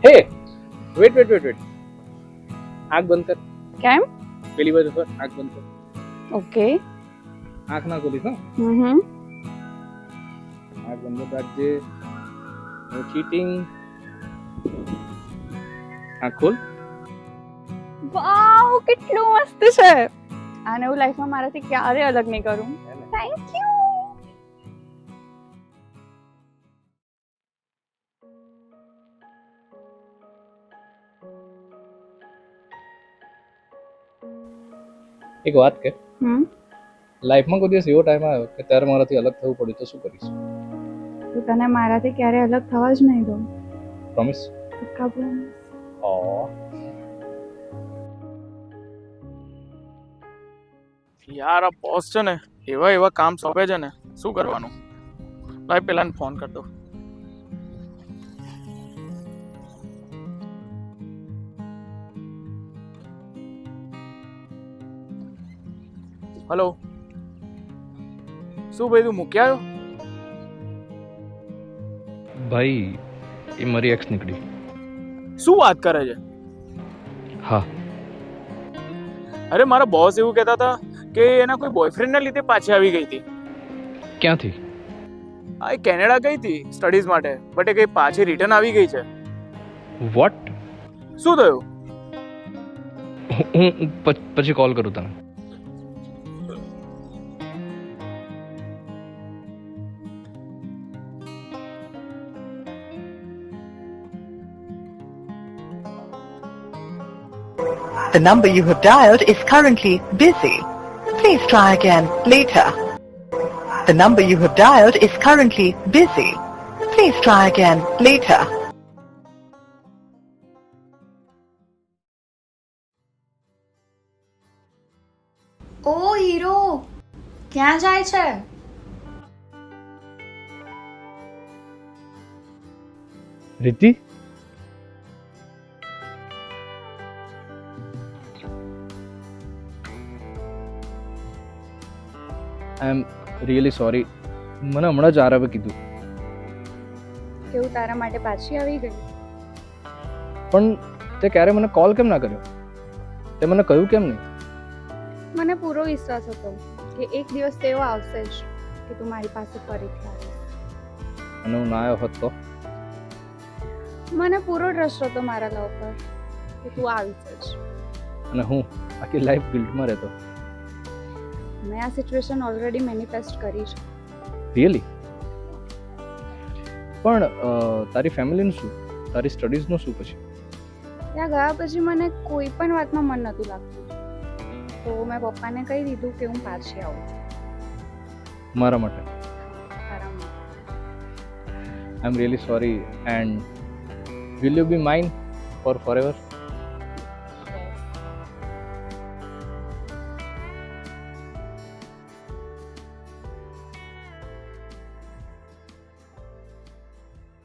હે wet wet wet wet આંખ બંધ કર. કેમ? પેલી બાજુ પર આંખ બંધ કર. ઓકે. આંખ ના ખોલીશ હો. આંખ બંધ રાખજે. નો ચીટિંગ. આંખ ખોલ. વાવ, કેટલું મસ્ત છે. આને હું લાઈફમાં મારાથી ક્યારે અલગ નહીં કરું. Thank you. એક વાત કે લાઈફમાં કોઈ દિવસ એવો ટાઈમ આવ્યો કે ત્યારે મારાથી અલગ થવું પડ્યું તો શું કરીશ? તું તને મારાથી ક્યારે અલગ થવા જ નહીં દઉં. પ્રોમિસ? પક્કા promise. યાર આ બોસ છે ને એવા કામ સોંપે છે ને, શું કરવાનું? લાઈ પેલાને ફોન કર દો. હેલો, શું ભાઈ તું મૂકી આવ્યો? ભાઈ એ મારી એક્સ નીકળી. શું વાત કરે છે? હા. અરે મારા બોસ એવું કહેતા હતા કે એના કોઈ બોયફ્રેન્ડના લીધે પાછી આવી ગઈ હતી. ક્યાંથી? આ એ કેનેડા ગઈ હતી સ્ટડીઝ માટે, બટ એ કઈ પાછી રિટર્ન આવી ગઈ છે. વોટ? શું થયું? હું પછી કોલ કરું તને. The number you have dialed is currently busy. Please try again later. The number you have dialed is currently busy. Please try again later. ઓ હીરો, ક્યાં જાય છે? Riti? I am really sorry. મને હમણાં જ આરવે કીધું. કેવું તારા માટે પાછી આવી ગઈ? પણ તે ક્યારે મને કોલ કેમ ના કર્યો? તે મને કહ્યું કેમ નહીં? મને પૂરો વિશ્વાસ હતો કે એક દિવસ તેવો આવશે જ કે તું મારી પાસે ફરીથી આવીશ. અને હું ના આવ્યો હોત તો? મને પૂરો ટ્રસ્ટ હતો મારા લવ પર કે તું આવીશ જ. અને હું આખી લાઈફ ગિલ્ટમાં રહેતો. મેં આ સિચ્યુએશન ઓલરેડી મેનિફેસ્ટ કરી છે. રિયલી? પણ તારી ફેમિલીનું શું? તારી સ્ટડીઝનું શું પછી? ત્યાં ગયા પછી મને કોઈ પણ વાતમાં મન નહોતું લાગતું, તો મેં પપ્પાને કહી દીધું કે હું પાછી આવું છું મારા માટે. તારા માટે. I am really sorry. And will you be mine for forever?